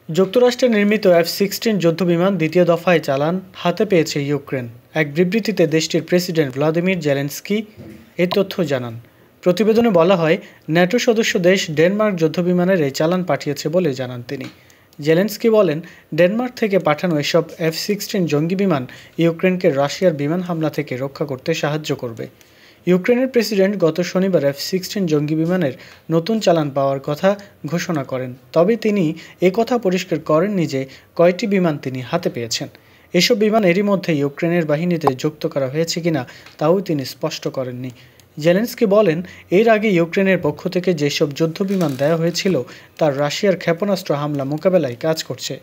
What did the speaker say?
যুক্তরাষ্ট্রে নির্মিত F-16 যুদ্ধবিমান দ্বিতীয় দফায় চালান হাতে পেয়েছে ইউক্রেন। এক বিবৃতিতে দেশটির প্রেসিডেন্ট ভ্লাদিমির জেলেনস্কি এই তথ্য জানান। প্রতিবেদনে বলা হয়, ন্যাটো সদস্য দেশ ডেনমার্ক যুদ্ধবিমানের এই চালান পাঠিয়েছে বলে জানান তিনি। জেলেনস্কি বলেন, ডেনমার্ক থেকে পাঠানো এসব F-16 জঙ্গি বিমান ইউক্রেনকে রাশিয়ার বিমান হামলা থেকে রক্ষা করতে সাহায্য করবে। ইউক্রেনের প্রেসিডেন্ট গত শনিবার F-16 জঙ্গি বিমানের নতুন চালান পাওয়ার কথা ঘোষণা করেন, তবে তিনি একথা পরিষ্কার করেননি যে কয়টি বিমান তিনি হাতে পেয়েছেন। এসব বিমান এরই মধ্যে ইউক্রেনের বাহিনীতে যুক্ত করা হয়েছে কিনা তাও তিনি স্পষ্ট করেননি। জেলেনস্কি বলেন, এর আগে ইউক্রেনের পক্ষ থেকে যেসব যুদ্ধবিমান দেওয়া হয়েছিল তা রাশিয়ার ক্ষেপণাস্ত্র হামলা মোকাবেলায় কাজ করছে।